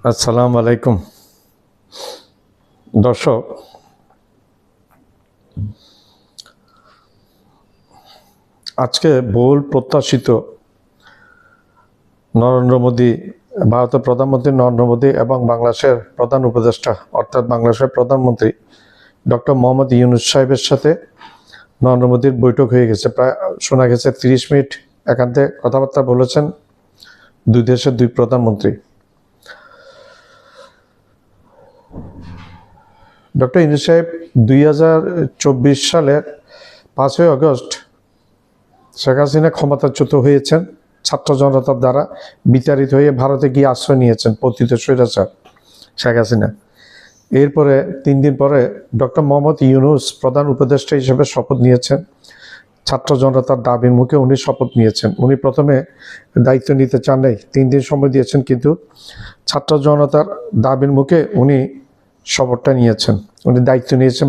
আসসালামু আলাইকুম দর্শক। আজকে বহুল প্রত্যাশিত নরেন্দ্র মোদী, ভারতের প্রধানমন্ত্রী নরেন্দ্র মোদী এবং বাংলাদেশের প্রধান উপদেষ্টা অর্থাৎ বাংলাদেশের প্রধানমন্ত্রী ডক্টর মোহাম্মদ ইউনূস সাহেবের সাথে নরেন্দ্র মোদীর বৈঠক হয়ে গেছে। প্রায় শোনা গেছে 30 মিনিট একান্তে কথাবার্তা বলেছেন দুই দেশের দুই প্রধানমন্ত্রী। ডক্টর ইউনূস সাহেব 2024 সালের 5ই আগস্ট শেখ হাসিনা ক্ষমতাচ্যুত হয়েছেন, ছাত্র জনতার দ্বারা বিতাড়িত হয়ে ভারতে গিয়ে আশ্রয় নিয়েছেন পতিত স্বৈরাচার শেখ হাসিনা। এরপরে 3 দিন পরে ডক্টর মোহাম্মদ ইউনূস প্রধান উপদেষ্টা হিসেবে শপথ নিয়েছেন। ছাত্র জনতার দাবির মুখে উনি শপথ নিয়েছেন। উনি প্রথমে দায়িত্ব নিতে চান নাই, 3 দিন সময় দিয়েছেন, কিন্তু ছাত্র জনতার দাবির মুখে উনি শপথটা নিয়েছেন। উনি দায়িত্ব নিয়েছেন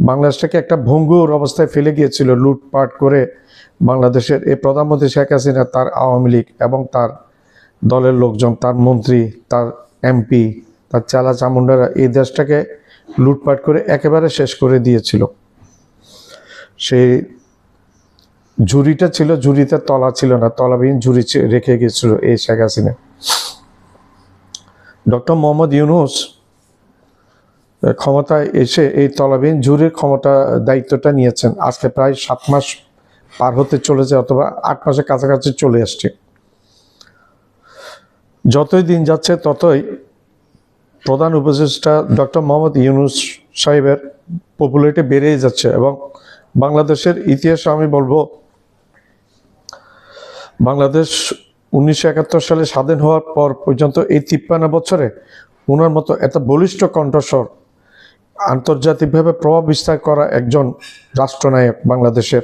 বাংলাদেশটাকে একটা ভঙ্গুর অবস্থায় ফেলে গিয়েছিল লুটপাট করে বাংলাদেশের এই প্রধানমন্ত্রী শেখ হাসিনা, তার আওয়ামী লীগ এবং তার দলের লোকজন, তার মন্ত্রী, তার এমপি, তার চালা চামুন্ডারা এই দেশটাকে লুটপাট করে একেবারে শেষ করে দিয়েছিল। সেই ঝুড়িটা ছিল, ঝুড়িতে তলা ছিল না, তলাবিহীন ঝুড়ি রেখে গিয়েছিল এই শেখ হাসিনা। ডক্টর মোহাম্মদ ইউনূস ক্ষমতায় এসে এই তলাবিহীন ঝুড়ির দায়িত্বটা নিয়েছেন। আজকে প্রায় 7 মাস পার হতে চলেছে, অথবা 8 মাসের কাছাকাছি চলে আসছে। যতই দিন যাচ্ছে ততই প্রধান উপদেষ্টা ডক্টর মোহাম্মদ ইউনূস সাহেবের পপুলারিটি বেড়েই যাচ্ছে। এবং বাংলাদেশের ইতিহাসে আমি বলবো, বাংলাদেশ 1971 সালে স্বাধীন হওয়ার পর পর্যন্ত এই 53 বছরে ওনার মতো এত বলিষ্ঠ কণ্ঠস্বর, আন্তর্জাতিকভাবে প্রভাব বিস্তার করা একজন রাষ্ট্রনায়ক বাংলাদেশের,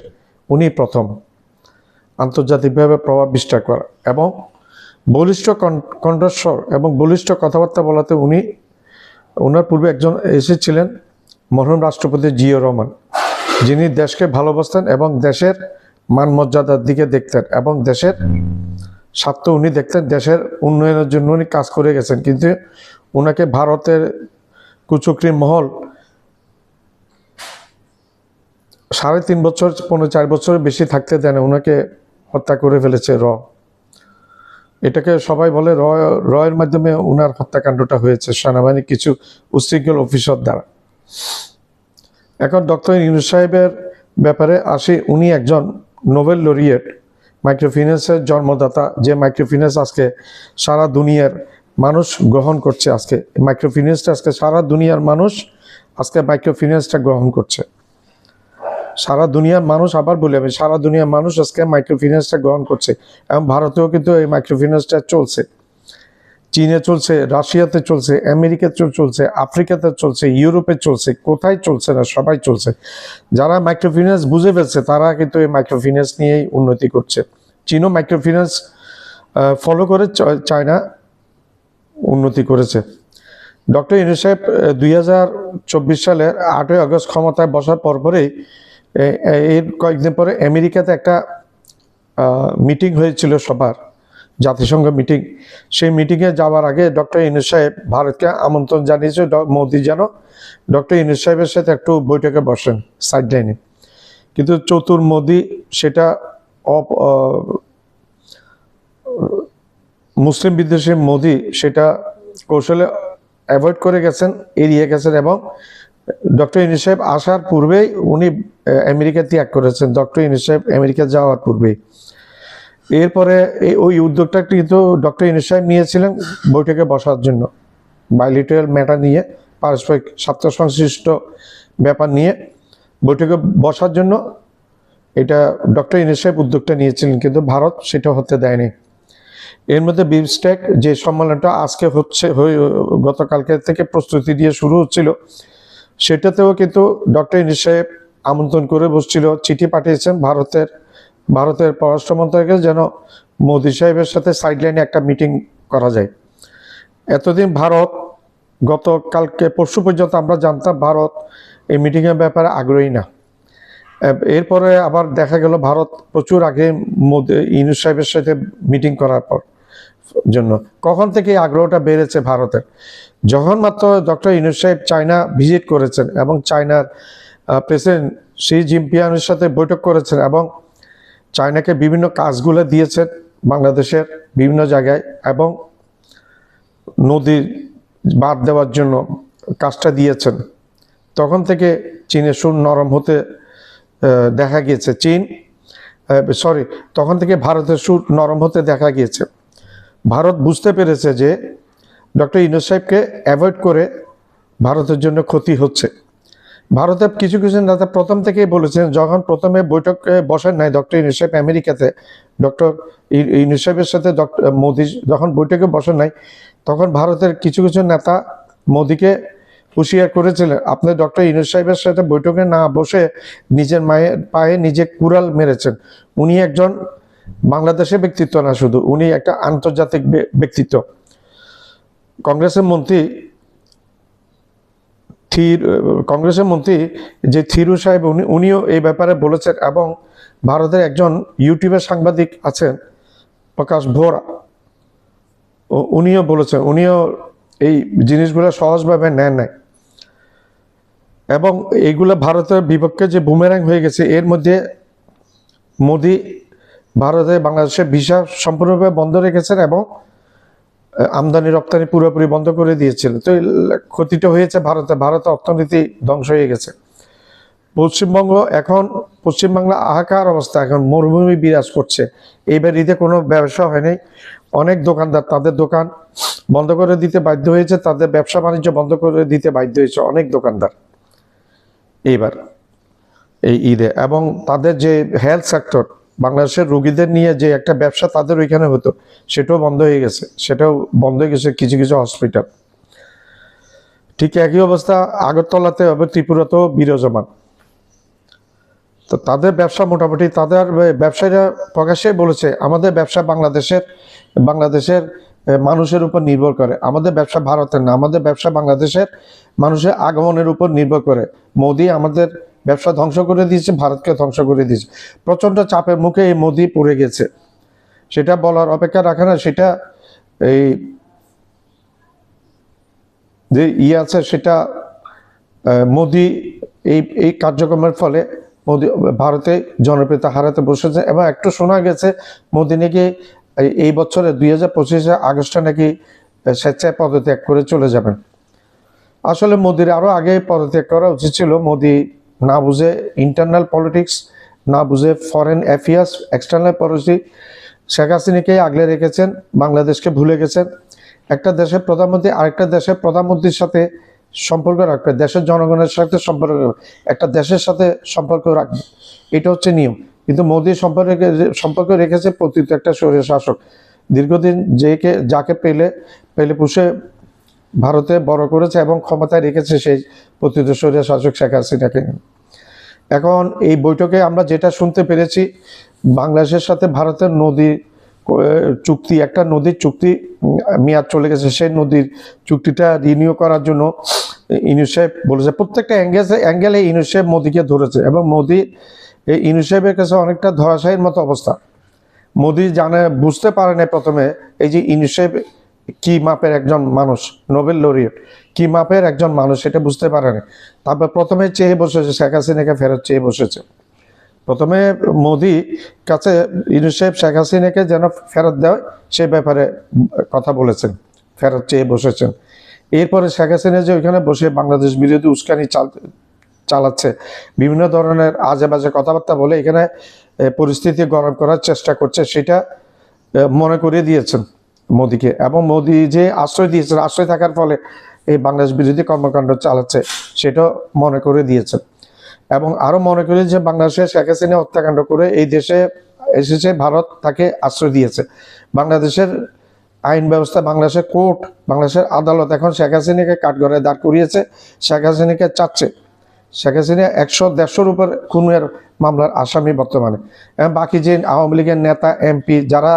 উনি প্রথম আন্তর্জাতিকভাবে প্রভাব বিস্তার করা এবং বলিষ্ঠ কণ্ঠস্বর এবং বলিষ্ঠ কথাবার্তা বলাতে ওনার পূর্বে একজন এসেছিলেন মরহুম রাষ্ট্রপতি জিয়াউর রহমান, যিনি দেশকে ভালোবাসতেন এবং দেশের মান মর্যাদার দিকে দেখতেন এবং দেশের স্বার্থ উনি দেখতেন, দেশের উন্নয়নের জন্য উনি কাজ করে গেছেন। কিন্তু ওনাকে ভারতের কুচক্রী মহল 3.5 বছর, 4 বছরের বেশি থাকতে দেন, ওনাকে হত্যা করে ফেলেছে এটাকে সবাই বলে রয়ের মাধ্যমে ওনার হত্যাকাণ্ডটা হয়েছে সেনাবাহিনীর কিছু উচ্ছৃঙ্খল অফিসার দ্বারা। এখন ডক্টর ইউনূস সাহেবের ব্যাপারে আসি। উনি একজন নোবেল লরিয়েট, মাইক্রোফিন্যান্সের জন্মদাতা, যে মাইক্রোফিন্যান্স আজকে সারা দুনিয়ার মানুষ গ্রহণ করছে। আজকে মাইক্রোফিন্যান্সটা আজকে সারা দুনিয়ার মানুষ আজকে মাইক্রোফিন্যান্সটা গ্রহণ করছে। সারা দুনিয়ার মানুষ, আবার বলি আমি, সারা দুনিয়ার মানুষ আজকে মাইক্রোফিন্যান্সটা গ্রহণ করছে। এবং ভারতেও কিন্তু এই মাইক্রোফিন্যান্সটা চলছে, চীনে চলছে, রাশিয়াতে চলছে, আমেরিকাতে চলছে, আফ্রিকাতে চলছে, ইউরোপে চলছে, কোথায় চলছে না, সবাই চলছে। যারা মাইক্রোফিন্যান্স বুঝে ফেলছে তারা কিন্তু এই মাইক্রোফিন্যান্স নিয়েই উন্নতি করছে। চীনও মাইক্রোফিন্যান্স ফলো করে চায়না উন্নতি করেছে। ডক্টর ইউনূস সাহেব 2024 সালের 8ই আগস্ট ক্ষমতায় বসার পরপরেই এর কয়েকদিন পরে আমেরিকাতে একটা মিটিং হয়েছিল সবার, জাতিসংঘ মিটিং। সেই মিটিংয়ে যাওয়ার আগে ডক্টর ইউনূস সাহেব ভারতকে আমন্ত্রণ জানিয়েছে মোদি যেন ডক্টর ইউনূস সাহেবের সাথে একটু বৈঠকে বসেন সাইড লাইনে। কিন্তু চতুর মোদি সেটা মুসলিম বিদ্বেষী মোদি সেটা কৌশলে অ্যাভয়েড করে গেছেন, এড়িয়ে গেছেন। এবং ডক্টর ইউনূস সাহেব আসার পূর্বেই উনি আমেরিকা ত্যাগ করেছেন, ডক্টর ইউনূস সাহেব আমেরিকা যাওয়ার পূর্বেই। এরপরে ওই উদ্যোগটা কিন্তু ডক্টর ইউনূস সাহেব নিয়েছিলেন বৈঠকে বসার জন্য, বাইলেটারাল ম্যাটার নিয়ে, পারস্পরিক স্বার্থ সংশ্লিষ্ট ব্যাপার নিয়ে বৈঠকে বসার জন্য এটা ডক্টর ইউনূস সাহেব উদ্যোগটা নিয়েছিলেন, কিন্তু ভারত সেটা হতে দেয়নি। এর মধ্যে বিমস্টেক যে সম্মেলনটা আজকে হচ্ছে, গতকালকে থেকে প্রস্তুতি দিয়ে শুরু হচ্ছিল, সেটাতেও কিন্তু ডক্টর ইউনূস সাহেব আমন্ত্রণ করে বসছিল, চিঠি পাঠিয়েছেন ভারতের পররাষ্ট্র মন্ত্রণালয়কে যেন মোদি সাহেবের সাথে সাইডলাইনে একটা মিটিং করা যায়। এতদিন ভারত, গতকালকে পরশু পর্যন্ত আমরা জানতাম ভারত এই মিটিংয়ের ব্যাপারে আগ্রহী না। এরপরে আবার দেখা গেল ভারত প্রচুর আগে ইউনূস সাহেবের সাথে মিটিং করার পর জন্য। কখন থেকে এই আগ্রহটা বেড়েছে ভারতের? যখন মাত্র ডক্টর ইউনূস সাহেব চায়না ভিজিট করেছেন এবং চায়নার প্রেসিডেন্ট শি জিনপিংয়ের সাথে বৈঠক করেছেন এবং চায়নাকে বিভিন্ন কাজগুলো দিয়েছেন বাংলাদেশের বিভিন্ন জায়গায়, এবং নদী বাঁধ দেওয়ার জন্য কাজটা দিয়েছেন, তখন থেকে চীনের সুর নরম হতে দেখা গিয়েছে। তখন থেকে ভারতের সুর নরম হতে দেখা গিয়েছে। ভারত বুঝতে পেরেছে যে ডক্টর ইউনূস সাহেবকে অ্যাভয়েড করে ভারতের জন্য ক্ষতি হচ্ছে। ভারতের কিছু কিছু নেতা প্রথম থেকেই বলেছেন, যখন প্রথমে বৈঠকে বসেন নাই ডক্টর ইউনূস সাহেব আমেরিকাতে, ডক্টর ইউনূস সাহেবের সাথে ডক্টর মোদি যখন বৈঠকে বসেন নাই, তখন ভারতের কিছু কিছু নেতা মোদিকে হুঁশিয়ার করেছিলেন, আপনি ডক্টর ইউনূস সাহেবের সাথে বৈঠকে না বসে নিজের মায়ের পায়ে নিজে কুড়াল মেরেছেন। উনি একজন বাংলাদেশের ব্যক্তিত্ব না শুধু, উনি একটা আন্তর্জাতিক ব্যক্তিত্ব। কংগ্রেসের মন্ত্রী যে থিরু সাহেব, উনিও এই ব্যাপারে বলেছেন, এবং ভারতের একজন ইউটিউবের সাংবাদিক আছেন প্রকাশ ভোরা, উনিও বলেছেন, উনিও এই জিনিসগুলো সহজভাবে নেন নাই, এবং এইগুলো ভারতের বিপক্ষে যে বুমেরাং হয়ে গেছে। এর মধ্যে মোদি ভারতে বাংলাদেশের ভিসা সম্পূর্ণভাবে বন্ধ রেখেছেন এবং আমদানি রপ্তানি পুরোপুরি বন্ধ করে দিয়েছিল। তো ক্ষতিটা হয়েছে ভারতের অর্থনীতি ধ্বংস হয়ে গেছে। পশ্চিমবাংলা হাহাকার অবস্থা, এখন মরুভূমি বিরাজ করছে। এইবার ঈদে কোনো ব্যবসা হয়নি, অনেক দোকানদার তাদের দোকান বন্ধ করে দিতে বাধ্য হয়েছে, তাদের ব্যবসা বাণিজ্য বন্ধ করে দিতে বাধ্য হয়েছে অনেক দোকানদার এইবার এই ঈদে। এবং তাদের যে হেলথ সেক্টর, বাংলাদেশের রোগীদের নিয়ে যে একটা ব্যবসা তাদের ওইখানে হতো, সেটাও বন্ধ হয়ে গেছে, কিছু কিছু হসপিটাল। ঠিক একই অবস্থা আগরতলাতে হবে, ত্রিপুরাতেও বিরাজমান। তো তাদের ব্যবসা মোটামুটি, তাদের ব্যবসায়ীরা প্রকাশ্যে বলেছে, আমাদের ব্যবসা বাংলাদেশের মানুষের উপর নির্ভর করে, আমাদের ব্যবসা ভারতের না, আমাদের ব্যবসা বাংলাদেশের মানুষের আগমনের উপর নির্ভর করে। মোদি আমাদের ব্যবসা ধ্বংস করে দিয়েছে, ভারতকে ধ্বংস করে দিয়েছে। প্রচণ্ড চাপের মুখে এই মোদি পড়ে গেছে, সেটা বলার অপেক্ষা রাখে না। সেটা এই যে আছে, সেটা মোদি এই কার্যক্রমের ফলে মোদি ভারতে জনপ্রিয়তা হারাতে বসেছে। এবং একটু শোনা গেছে মোদি নাকি এই বছরে 2025 আগস্টে নাকি স্বেচ্ছায় পদত্যাগ করে চলে যাবেন। আসলে মোদির আরো আগে পদত্যাগ করা উচিত ছিল। মোদি না বুঝে ইন্টারনাল পলিটিক্স, না বুঝে foreign affairs, external policy Sheikh হাসিনাকে আগলে রেখেছেন, বাংলাদেশকে ভুলে গেছেন। একটা দেশের প্রধানমন্ত্রী আরেকটা দেশের প্রধানমন্ত্রীর সাথে সম্পর্ক রাখবে, দেশের জনগণের সাথে সম্পর্ক রাখবে, একটা দেশের সাথে সম্পর্ক রাখবে, এটা হচ্ছে নিয়ম। কিন্তু মোদি সম্পর্ক রেখেছে পতিত একটা স্বৈর শাসক। দীর্ঘদিন যাকে পেলে পুষে ভারতে বড় করেছে এবং ক্ষমতায় রেখেছে সেই পতিত স্বৈর শাসক শেখ হাসিনাকে। এখন এই বৈঠকে আমরা যেটা শুনতে পেরেছি, বাংলাদেশের সাথে ভারতের একটা নদীর চুক্তি মেয়াদ চলে গেছে, সেই নদীর চুক্তিটা রিনিউ করার জন্য ইউনূস সাহেব বলেছে। প্রত্যেকটা অ্যাঙ্গেলে ইউনূস সাহেব মোদিকে ধরেছে, এবং মোদি ইউনূস সাহেবের কাছে অনেকটা ধরাশায়ীর মতো অবস্থা। মোদি বুঝতে পারে না প্রথমে এই যে ইউনূস সাহেব কি মাপের একজন মানুষ, নোবেল লরিয়েট কি মাপের একজন মানুষ, সেটা বুঝতে পারে না। তারপর প্রথমে চেয়ে বসেছে, শেখ হাসিনাকে ফেরত চেয়ে বসেছে। প্রথমে মোদি কাছে ইউনূস সাহেব শেখ হাসিনাকে যেন ফেরত দেয় সেই ব্যাপারে কথা বলেছেন, ফেরত চেয়ে বসেছেন। এরপরে শেখ হাসিনা যে ওইখানে বসে বাংলাদেশ বিরোধী উস্কানি চালাচ্ছে, বিভিন্ন ধরনের আজে বাজে কথাবার্তা বলে এখানে পরিস্থিতি গরম করার চেষ্টা করছে, সেটা মনে করিয়ে দিয়েছেন মোদিকে। এবং মোদি যে আশ্রয় দিয়েছেন, আশ্রয় থাকার ফলে এই বাংলাদেশ বিরোধী কর্মকাণ্ড চালাচ্ছে, সেটাও মনে করে দিয়েছেন। এবং আরো মনে করি যে বাংলাদেশে শেখ হাসিনা হত্যাকাণ্ড করে এই দেশে এসেছে, ভারত তাকে আশ্রয় দিয়েছে। বাংলাদেশের আইন ব্যবস্থা, বাংলাদেশের কোর্ট, বাংলাদেশের আদালত এখন শেখ হাসিনাকে কাঠগড়ায় দাঁড় করিয়েছে, শেখ হাসিনাকে চাচ্ছে। শেখ হাসিনা 100-150-র উপর খুনের মামলার আসামি বর্তমানে। এবং বাকি যে আওয়ামী লীগের নেতা, এমপি, যারা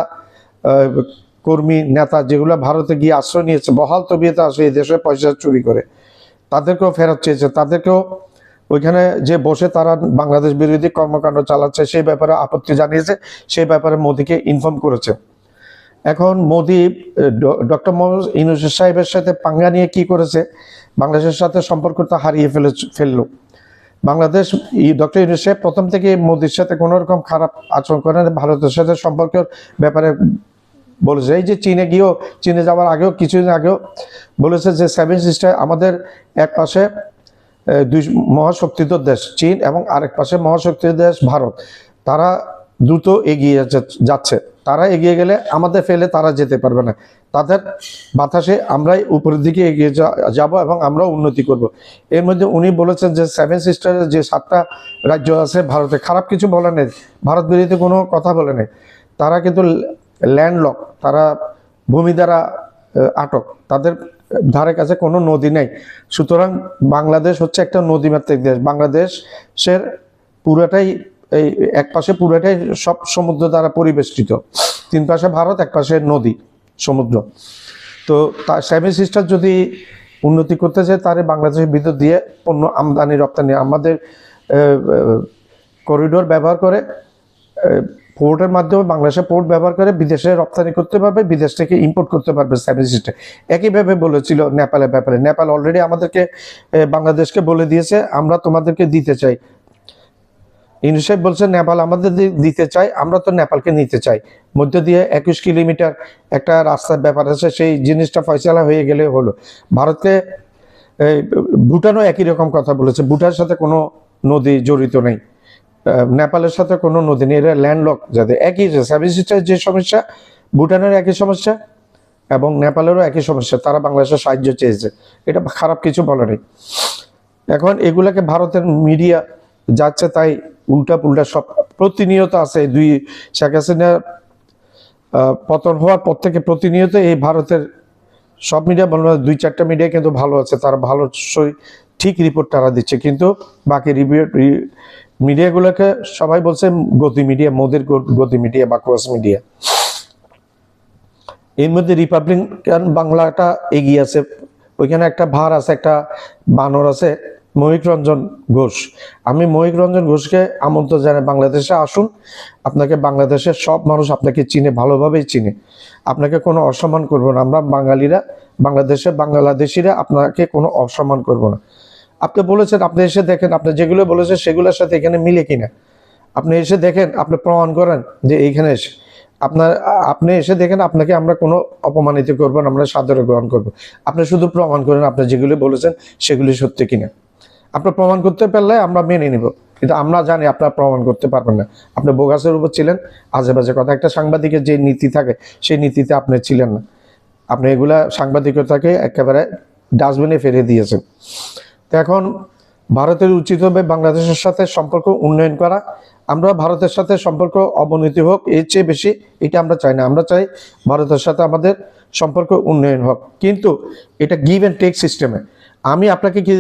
কর্মী নেতা, যেগুলো ভারতে গিয়ে আশ্রয় নিয়েছে, বহাল তবিয়তে আসে এই দেশে পয়সা চুরি করে, তাদেরকেও ফেরত চেয়েছে। তাদেরকেও ওইখানে যে বসে তারা বাংলাদেশ বিরোধী কর্মকাণ্ড চালাচ্ছে সেই ব্যাপারে আপত্তি জানিয়েছে, সেই ব্যাপারে মোদিকে ইনফর্ম করেছে। এখন মোদি ডক্টর মোহাম্মদ ইউনূস সাহেবের সাথে পাঙ্গা নিয়ে কি করেছে, বাংলাদেশের সাথে সম্পর্কটা হারিয়ে ফেললো বাংলাদেশ। ডক্টর ইউনূস সাহেব প্রথম থেকে মোদির সাথে কোনো রকম খারাপ আচরণ করে না, ভারতের সাথে সম্পর্কের ব্যাপারে বলেছে। এই যে চীনে যাওয়ার আগেও কিছুদিন আগেও বলেছে যে সেভেন সিস্টার আমাদের এক পাশে দুই মহাশক্তিধর দেশ চীন এবং আরেক পাশে মহাশক্তিধর দেশ ভারত, তারা দ্রুত এগিয়ে যাচ্ছে, তারা এগিয়ে গেলে আমাদের ফেলে তারা যেতে পারবে না, তাদের বাতাসে আমরাই উপরের দিকে এগিয়ে যাব এবং আমরা উন্নতি করব। এর মধ্যে উনি বলেছেন যে সেভেন সিস্টারের যে 7টা রাজ্য আছে ভারতে, খারাপ কিছু বলে নেই, ভারত বিরোধী কোনো কথা বলে নেই, তারা কিন্তু ল্যান্ডলক, তারা ভূমি দ্বারা আটক, তাদের ধারে কাছে কোনো নদী নেই। সুতরাং বাংলাদেশ হচ্ছে একটা নদীমাতৃক দেশ, বাংলাদেশের পুরোটাই এই এক পাশে পুরোটাই সব সমুদ্র দ্বারা পরিবেষ্টিত, 3 পাশে ভারত, এক পাশে নদী সমুদ্র। তো সেভেন সিস্টার যদি উন্নতি করতে চায় তাহলে বাংলাদেশের ভিতর দিয়ে পণ্য আমদানি রপ্তানি আমাদের করিডোর ব্যবহার করে, পোর্টের মাধ্যমে বাংলাদেশের পোর্ট ব্যবহার করে বিদেশে রপ্তানি করতে পারবে, বিদেশ থেকে ইম্পোর্ট করতে পারবে সেভেন সিস্টার। একইভাবে বলেছিল নেপালের ব্যাপারে, নেপাল অলরেডি আমাদেরকে বাংলাদেশকে বলে দিয়েছে আমরা তোমাদেরকে দিতে চাই। ইউনূস সাহেব বলছে নেপাল আমাদের দিতে চাই, আমরা তো নেপালকে নিতে চাই। মধ্য দিয়ে 21 কিলোমিটার একটা রাস্তার ব্যাপার আছে, সেই জিনিসটা ফয়সালা হয়ে গেলে হলো। ভারতকে ভুটানও একই রকম কথা বলেছে, ভুটানের সাথে কোনো নদী জড়িত নেই, নেপালের সাথে কোনো নদী নেই, এরা ল্যান্ডলক, যাদের একই সেভেন সিস্টার যে সমস্যা, ভুটানের একই সমস্যা এবং নেপালেরও একই সমস্যা, তারা বাংলাদেশের সাহায্য চেয়েছে, এটা খারাপ কিছু বলে নেই। এখন এগুলাকে ভারতের মিডিয়া যাচ্ছে তাই উল্টা পুল্টা সব প্রতিনিয়ত আছে। শেখ হাসিনার পতন হওয়ার পর থেকে প্রতিনিয়ত এই ভারতের সব মিডিয়া বলবো 2-4টা মিডিয়া কিন্তু ভালো আছে, তারা ভালো ঠিক রিপোর্ট তারা দিচ্ছে, কিন্তু বাকি মিডিয়াগুলোকে সবাই বলছে গতি মিডিয়া, মোদির গতি মিডিয়া বা ক্রস মিডিয়া। এর মধ্যে রিপাবলিকান বাংলাটা এগিয়ে আছে, ওইখানে একটা ভার আছে, একটা বানর আছে, মহিক রঞ্জন ঘোষ। আমি মহিক রঞ্জন ঘোষকে আমন্ত্রণ জানাই বাংলাদেশে আসুন, আপনাকে বাংলাদেশের সব মানুষ আপনাকে চিনে, ভালোভাবেই চিনে, আপনাকে কোনো অসম্মান করবো না, আমরা বাঙালিরা বাংলাদেশিরা আপনাকে কোনো অসম্মান করবো না। আপনি বলেছেন, আপনি এসে দেখেন, আপনি যেগুলো বলেছেন সেগুলোর সাথে এখানে মিলে কিনা, আপনি এসে দেখেন, আপনি প্রমাণ করেন যে এইখানে এসে আপনি এসে দেখেন, আপনাকে আমরা কোনো অপমানিত করবো না, আমরা সাদরে গ্রহণ করবো। আপনি শুধু প্রমাণ করেন আপনি যেগুলি বলেছেন সেগুলি সত্যি কিনা, আপনি প্রমাণ করতে পারলে আমরা মেনে নিব, কিন্তু আমরা জানি আপনারা প্রমাণ করতে পারবেন না, আপনি বোগাসের উপর ছিলেন, আজে বাজে কথা। একটা সাংবাদিকের যে নীতি থাকে সেই নীতিতে আপনি ছিলেন না, আপনি এগুলা সাংবাদিকতাকে একেবারে ডাস্টবিনে ফেলে দিয়েছেন। তো এখন ভারতের উচিত হবে বাংলাদেশের সাথে সম্পর্ক উন্নয়ন করা। আমরা ভারতের সাথে সম্পর্ক অবনতি হোক এর চেয়ে বেশি এটা আমরা চাই না, আমরা চাই ভারতের সাথে আমাদের সম্পর্ক উন্নয়ন হোক, কিন্তু এটা গিভ অ্যান্ড টেক সিস্টেমে। আমি আপনাকে কি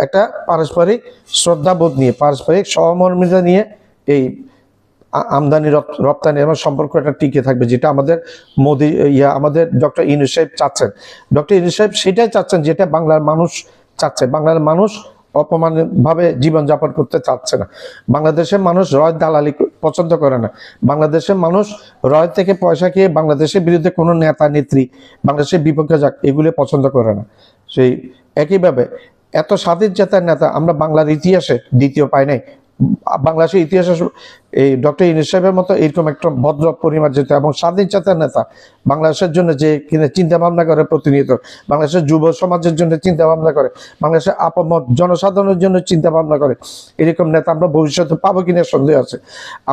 একটা পারস্পরিক শ্রদ্ধাবোধ নিয়ে, পারস্পরিক সহমর্মিতা নিয়ে এই আমদানি রপ্তানি এবং সম্পর্কটা টিকে থাকবে, যেটা আমাদের আমাদের ডক্টর ইউনূস সাহেব চাচ্ছেন। ডক্টর ইউনূস সাহেব সেটাই চাচ্ছেন যেটা বাংলার মানুষ চাচ্ছে। বাংলার মানুষ অপমানভাবে জীবনযাপন করতে চাচ্ছে না, বাংলাদেশের মানুষ রয় দালালি পছন্দ করে না, বাংলাদেশের মানুষ রয় থেকে পয়সা খেয়ে বাংলাদেশের বিরুদ্ধে কোনো নেতা নেত্রী বাংলাদেশের বিপক্ষে যাক এগুলো পছন্দ করে না। সেই একইভাবে এত স্বাধীন চেতার নেতা আমরা বাংলার ইতিহাসে দ্বিতীয় পাই নাই। বাংলাদেশের ইতিহাসে এই ডক্টর ইউনূস সাহেবের মতো এরকম একটা ভদ্র পরিমার্জিত এবং স্বাধীন চেতার নেতা বাংলাদেশের জন্য যে কিনা চিন্তা ভাবনা করে, প্রতিনিয়ত বাংলাদেশের যুব সমাজের জন্য চিন্তা ভাবনা করে, বাংলাদেশের আপামর জনসাধারণের জন্য চিন্তা ভাবনা করে, এরকম নেতা আমরা ভবিষ্যতে পাবো কিনা সন্দেহ আছে।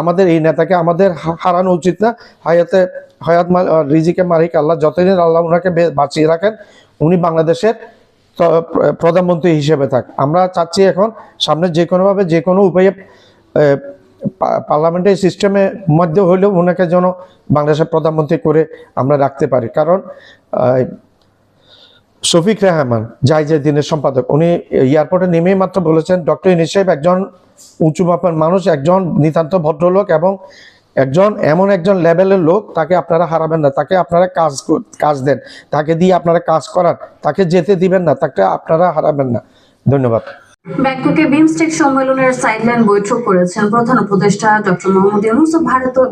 আমাদের এই নেতাকে আমাদের হারানো উচিত না। হায়াত রিজিকে মালিক আল্লাহ, যতদিন আল্লাহ ওনাকে বাঁচিয়ে রাখেন উনি বাংলাদেশের প্রধানমন্ত্রী হিসেবে থাক। আমরা চাচ্ছি এখন সামনে যে কোনোভাবে যে কোনো উপায়ে পার্লামেন্টারি সিস্টেমের মধ্যে হলেও ওনাকে যেন বাংলাদেশের প্রধানমন্ত্রী করে আমরা রাখতে পারি। কারণ শফিক রেহমান দিনের সম্পাদক, উনি এয়ারপোর্টে নেমেই মাত্র বলেছেন ডক্টর ইউনূস সাহেব একজন উঁচু মাপের মানুষ, একজন নিতান্ত ভদ্রলোক এবং এমন একজন লেভেলের লোক, তাকে আপনারা হারাবেন না, তাকে আপনারা কাজ দেন, তাকে দিয়ে আপনারা কাজ করান, তাকে যেতে দিবেন না, তাকে আপনারা হারাবেন না। ধন্যবাদ। ব্যাংককে বিমস্টেক সম্মেলনের সাইডলাইন বৈঠক করেছেন প্রধান উপদেষ্টা ডক্টর মোহাম্মদ ইউনূস ও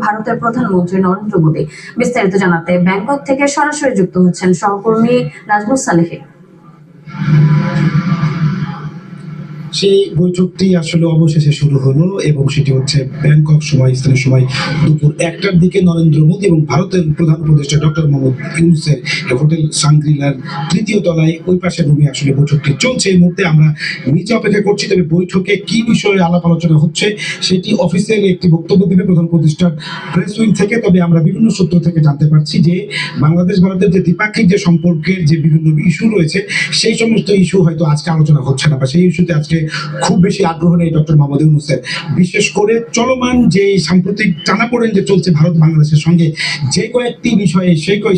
ভারতের প্রধানমন্ত্রী নরেন্দ্র মোদী। বিস্তারিত জানাতে ব্যাংকক থেকে সরাসরি যুক্ত হচ্ছেন সহকর্মী নাজমুস সালেহী। সেই বৈঠকটি আসলে অবশেষে শুরু হলো এবং সেটি হচ্ছে ব্যাংকক সময় স্থানীয় সময় দুপুর 1টার দিকে নরেন্দ্র মোদী এবং ভারতের প্রধান উপদেষ্টা ডক্টর মোহাম্মদ ইউনূসের হোটেল সাংগ্রিলার 3য় তলায় ওই পাশের রুমে আসলে বৈঠকটি চলছে। এই মুহূর্তে আমরা নিচে অপেক্ষা করছি, তবে বৈঠকে কি বিষয়ে আলাপ আলোচনা হচ্ছে সেটি অফিসিয়ালি একটি বক্তব্য দিবে প্রধান উপদেষ্টার প্রেস উইং থেকে। তবে আমরা বিভিন্ন সূত্র থেকে জানতে পারছি যে বাংলাদেশ ভারতের যে দ্বিপাক্ষিক যে সম্পর্কের যে বিভিন্ন ইস্যু রয়েছে সেই সমস্ত ইস্যু হয়তো আজকে আলোচনা হচ্ছে না, বা সেই ইস্যুতে আজকে খুব বেশি আগ্রহ নেই ডক্টর মোহাম্মদ ইউনূসের। বিশেষ করে চলমান যে সাম্প্রতিক টানাপোড়েন যে চলছে ভারত বাংলাদেশের সঙ্গে, যে কয়েকটি বিষয়ে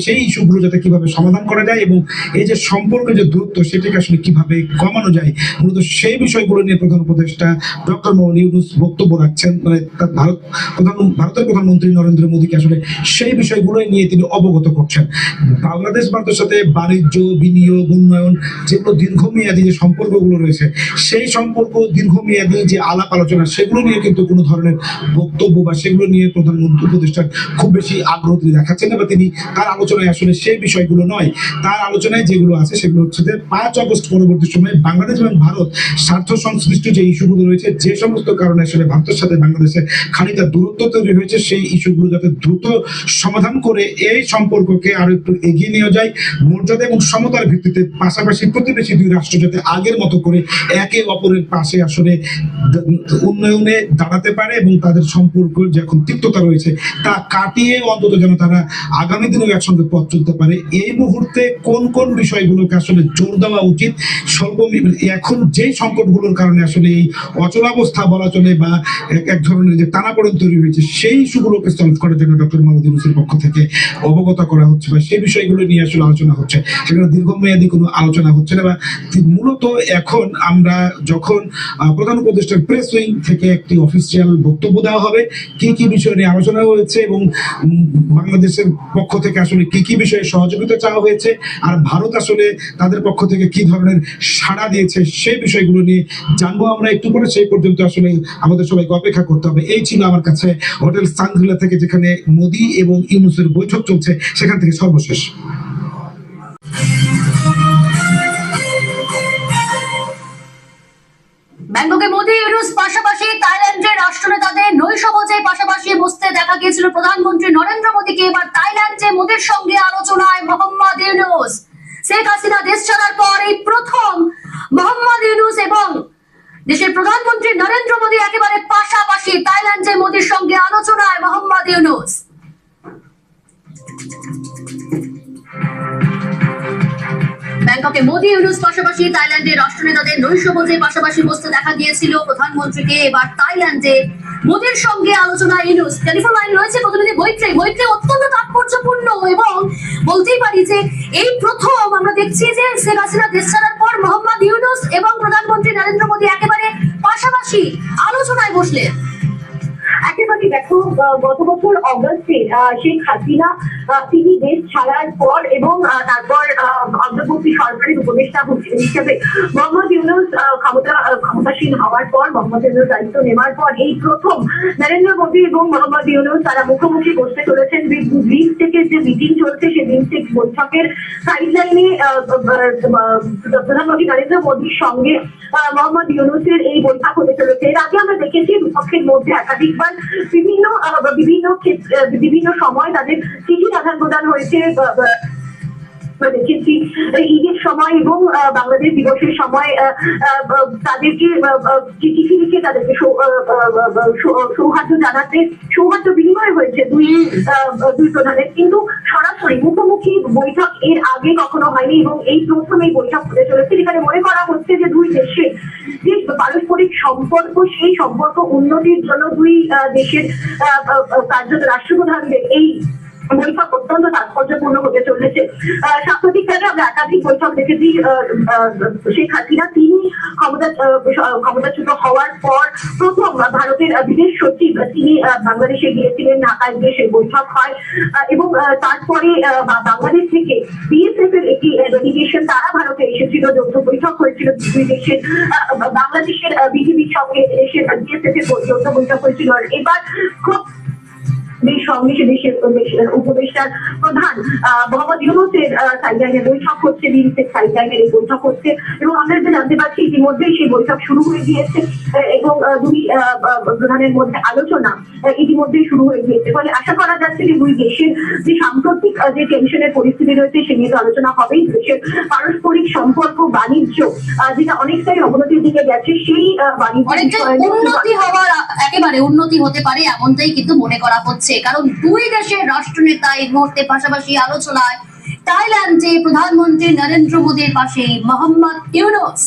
সেই ইস্যুগুলো যাতে কিভাবে সমাধান করা যায় এবং এই যে সম্পর্কের যে দূরত্ব সেটাকে আসলে কিভাবে কমানো যায়, মূলত সেই বিষয়গুলো নিয়ে প্রধান উপদেষ্টা ডক্টর মোহাম্মদ ইউনূস বক্তব্য রাখছেন। মানে ভারতের প্রধানমন্ত্রী নরেন্দ্র মোদীকে আসলে সেই বিষয়গুলো নিয়ে তিনি অবগত করছেন। বাংলাদেশ ভারতের সাথে বাণিজ্য, বিনিয়োগ, উন্নয়ন, যেগুলো দীর্ঘমেয়াদী যে সম্পর্কগুলো রয়েছে সেই সম্পর্ক, দীর্ঘমেয়াদী যে আলাপ আলোচনা, সেগুলো নিয়ে কিন্তু কোনো ধরনের বক্তব্য বা সেগুলো নিয়ে প্রধানমন্ত্রী উপদেষ্টার খুব বেশি আগ্রহ তিনি দেখাচ্ছেন না, বা তিনি তার আলোচনায় আসলে সেই বিষয়গুলো নয়। তার আলোচনায় যেগুলো আছে সেগুলো হচ্ছে যে 5 আগস্ট পরবর্তী সময়ে বাংলাদেশ এবং ভারত স্বার্থ সংশ্লিষ্ট যে ইস্যুগুলো রয়েছে, যে সমস্ত কারণে আসলে ভারতের সাথে বাংলাদেশের খানিকটা দূরত্ব তৈরি হয়েছে, সেই ইস্যুগুলো যাতে দ্রুত সমাধান করে এই সম্পর্ককে আরো একটু এগিয়ে নিয়ে যায়, মর্যাদা এবং সমতার ভিত্তিতে পাশাপাশি প্রতিবেশী দুই রাষ্ট্র যাতে আগের মতো করে একে অপরের পাশে আসলে উন্নয়নে দাঁড়াতে পারে এবং তাদের সম্পর্ক যে এখন তিক্ততা রয়েছে তা কাটিয়ে অন্তত যেন তারা আগামী দিনেও একসঙ্গে পথ চলতে পারে। এই মুহূর্তে কোন কোন বিষয়গুলোকে আসলে জোর দেওয়া উচিত, এখন যে সংকটগুলোর কারণে আসলে এই অচলাবস্থা বলা চলে বা এক ধরনের যে টানাপোড়েন তৈরি হয়েছে, সেই ইস্যুগুলোকে সলভ করার জন্য ডক্টর মোহাম্মদ ইউনূসের পক্ষ থেকে অবগত করা হচ্ছে বা সেই বিষয়গুলো নিয়ে আসলে আলোচনা হচ্ছে। সেখানে দীর্ঘমেয়াদী কোনো আলোচনা হচ্ছে না, বা মূলত এখন আমরা যখন প্রধান উপদেষ্টার প্রেস উইং থেকে একটি অফিসিয়াল বক্তব্য দেওয়া হবে, কি কি বিষয় নিয়ে আলোচনা হয়েছে এবং বাংলাদেশের পক্ষ থেকে আসলে কি কি বিষয়ে সহযোগিতা চাওয়া হয়েছে, আর ভারত আসলে তাদের পক্ষ থেকে কি ধরনের সাড়া দিয়েছে, সেই বিষয়গুলো নিয়ে জানবো আমরা একটু পরে। সেই পর্যন্ত আসলে আমাদের সবাইকে অপেক্ষা করতে হবে। এই ছিল আমার কাছে হোটেল সাংগ্রিলা থেকে, যেখানে মোদী এবং ইউনূসের বৈঠক চলছে, সেখান থেকে সর্বশেষ। ব্যাংককে মোদী ইউনূস পাশাপাশি থাইল্যান্ডের রাষ্ট্রনেতাদের নৈশভোজে পাশাপাশি বসতে দেখা গিয়েছিল প্রধানমন্ত্রী নরেন্দ্র মোদীকে। এবার থাইল্যান্ডে মোদীর সঙ্গে আলোচনায় মোহাম্মদ ইউনূস। শেখ হাসিনা দেশ ছাড়ার পর এই প্রথম মোহাম্মদ ইউনূস এবং দেশের প্রধানমন্ত্রী নরেন্দ্র মোদী একেবারে পাশাপাশি থাইল্যান্ডে মোদীর সঙ্গে আলোচনায় মোহাম্মদ ইউনূস। ব্যাংককে মোদী ইউনূস পাশাপাশি থাইল্যান্ডের রাষ্ট্রনেতাদের নৈশভোজে পাশাপাশি বসতে দেখা গিয়েছিল প্রধানমন্ত্রীকে। এবার থাইল্যান্ডে মোদীর সঙ্গে আলোচনা ইউনূস। টেলিফোন লাইন রয়েছে প্রতিনিধি মৈত্রী অত্যন্ত তাৎপর্যপূর্ণ এবং বলতেই পারি যে এই প্রথম আমরা দেখছি যে শেখ হাসিনা দেশ ছাড়ার পর মোহাম্মদ ইউনূস এবং প্রধানমন্ত্রী নরেন্দ্র মোদী একেবারে পাশাপাশি আলোচনায় বসলেন। একেবারে দেখো, গত বছর অগস্টে শেখ হাসিনা তিনি দেশ ছাড়ার পর এবং তারপর অন্তর্বর্তী সরকারের উপদেষ্টা হিসেবে মোহাম্মদ ইউনূস ক্ষমতাসীন হওয়ার পর, মোহাম্মদ ইউনূস দায়িত্ব নেওয়ার পর এই প্রথম নরেন্দ্র মোদী এবং মোহাম্মদ ইউনূস তারা মুখোমুখি বসতে চলেছেন। বিমস্টেকের যে মিটিং চলছে সেই বিমস্টেক বৈঠকের সাইডলাইনে প্রধানমন্ত্রী নরেন্দ্র মোদীর সঙ্গে মোহাম্মদ ইউনূসের এই বৈঠক হতে চলেছে। এর আগে আমরা দেখেছি বিপক্ষের মধ্যে একাধিকবার বিভিন্ন সময় তাদের চিঠি আদান প্রদান হয়েছে। দেখেছি ঈদের সময় এবং বাংলাদেশ দিবসের সময় তাদেরকে চিঠি লিখে তাদেরকে সৌহার্দ্য বিনিময় হয়েছে দুই প্রধানের, কিন্তু সরাসরি মুখোমুখি বৈঠক এর আগে কখনো হয়নি এবং এই প্রথম এই বৈঠক হতে চলেছে, যেখানে মনে করা হচ্ছে যে দুই দেশের যে পারস্পরিক সম্পর্ক, সেই সম্পর্ক উন্নতির জন্য দুই দেশের কার্যত রাষ্ট্রপ্রধানদের এই বৈঠক অত্যন্ত তাৎপর্যপূর্ণ হতে চলেছে। সাম্প্রতিককালে আমরা একাধিক বৈঠক দেখেছি। শেখ হাসিনা তিনি ক্ষমতাচ্যুত হওয়ার পর প্রথম ভারতের বিদেশ সচিব তিনি বাংলাদেশে গিয়েছিলেন, ঢাকায় গিয়ে সেই বৈঠক হয় এবং তারপরে বাংলাদেশ থেকে বিএসএফ এর একটি ডেলিগেশন তারা ভারতে এসেছিল, যৌথ বৈঠক হয়েছিল দুই দেশের। বাংলাদেশের বিজিবির সঙ্গে দেশের বিএসএফ এর যৌথ বৈঠক হয়েছিল। এবার খুব সঙ্গে দেশের উপদেষ্টার প্রধান মোহাম্মদ ইউনূসের সাইডলাইনে বৈঠক হচ্ছে, বিএসএফ সাইডলাইনের এই বৈঠক হচ্ছে এবং আমরা যেটা জানতে পারছি ইতিমধ্যেই সেই বৈঠক শুরু হয়ে গিয়েছে এবং দুই প্রধানের মধ্যে আলোচনা ইতিমধ্যেই শুরু হয়ে গিয়েছে। ফলে আশা করা যাচ্ছে যে দুই দেশের যে সাম্প্রতিক যে টেনশনের পরিস্থিতি রয়েছে সে নিয়ে আলোচনা হবেই। দেশের পারস্পরিক সম্পর্ক, বাণিজ্য যেটা অনেকটাই অবনতির দিকে গেছে, সেই বাণিজ্য উন্নতি হওয়ার একেবারে উন্নতি হতে পারে এমনটাই কিন্তু মনে করা হচ্ছে, কারণ দুই দেশের রাষ্ট্রনেতা এই মুহূর্তে পাশাপাশি আলোচনায় থাইল্যান্ডে প্রধানমন্ত্রী নরেন্দ্র মোদীর পাশে মোহাম্মদ ইউনূস।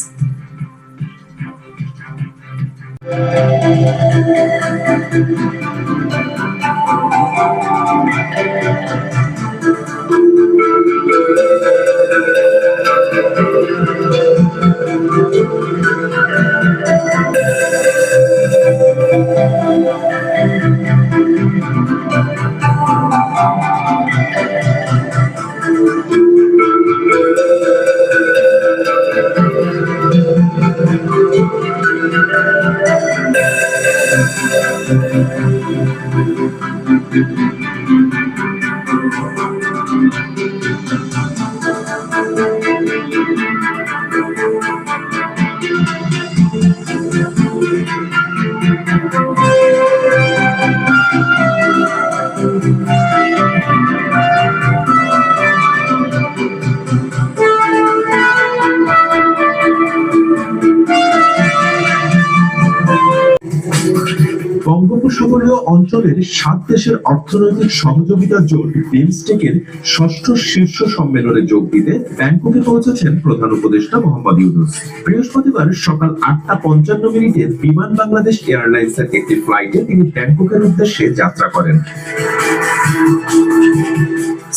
বঙ্গোপসাগরীয় অঞ্চলের 7 দেশের অর্থনৈতিক সহযোগিতা জোট বিমস্টেকের 6ষ্ঠ শীর্ষ সম্মেলনে যোগ দিতে ব্যাংককে পৌঁছেছেন প্রধান উপদেষ্টা মোহাম্মদ ইউনূস। বৃহস্পতিবার সকাল 8:55 বিমান বাংলাদেশ এয়ারলাইন্সের একটি ফ্লাইটে তিনি ব্যাংককের উদ্দেশ্যে যাত্রা করেন।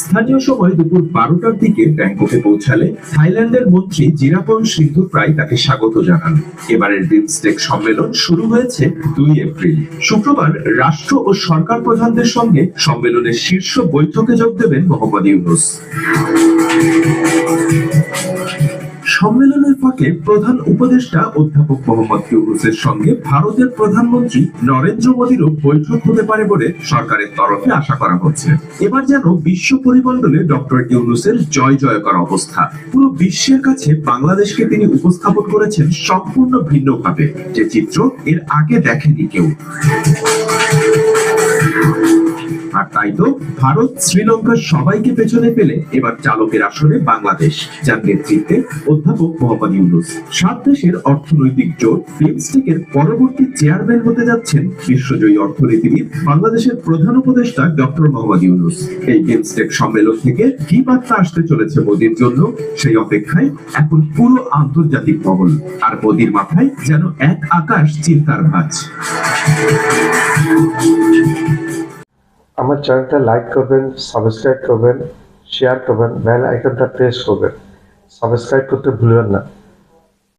স্থানীয় সময় দুপুর 12টার দিকে ব্যাংককে পৌঁছালে থাইল্যান্ডের মন্ত্রী জিরাপন সিন্ধুপ্রাই তাকে স্বাগত জানান। এবারের বিমস্টেক সম্মেলন শুরু হয়েছে 2 এপ্রিল। শুক্রবার রাষ্ট্র ও সরকার প্রধানদের সঙ্গে সম্মেলনের শীর্ষ বৈঠকে যোগ দেবেন মোহাম্মদ ইউনূস। সম্মেলনের ফাঁকে প্রধান উপদেষ্টা অধ্যাপক মোহাম্মদ ইউনূসের সঙ্গে ভারতের প্রধানমন্ত্রী নরেন্দ্র মোদীরও বৈঠক হতে পারে বলে সরকারের তরফে আশা করা হচ্ছে। এবার যেন বিশ্ব পরিমণ্ডলে ডক্টর ইউনূসের জয় জয়কার অবস্থা। পুরো বিশ্বের কাছে বাংলাদেশকে তিনি উপস্থাপন করেছেন সম্পূর্ণ ভিন্নভাবে, যে চিত্র এর আগে দেখেনি কেউ। আর তাই তো ভারত শ্রীলঙ্কার সবাইকে পেছনে ফেলে এবার চালকের আসনে বাংলাদেশ, যার নেতৃত্বে অধ্যাপক মোহাম্মদ ইউনূস। 7 দেশের অর্থনৈতিক জোট বিমস্টেকের পরবর্তী চেয়ারম্যান হতে যাচ্ছেন বিশ্বজয়ী অর্থনীতিবিদ বাংলাদেশের প্রধান উপদেষ্টা ডক্টর মোহাম্মদ ইউনূস। এই বিমস্টেক সম্মেলন থেকে কি বার্তা আসতে চলেছে মোদীর জন্য, সেই অপেক্ষায় এখন পুরো আন্তর্জাতিক মহল। আর মোদীর মাথায় যেন এক আকাশ চিন্তার ভাঁজ। আমার চ্যানেলটা লাইক করবেন, সাবস্ক্রাইব করবেন, শেয়ার করবেন, বেল আইকনটা প্রেস করবেন। সাবস্ক্রাইব করতে ভুলবেন না।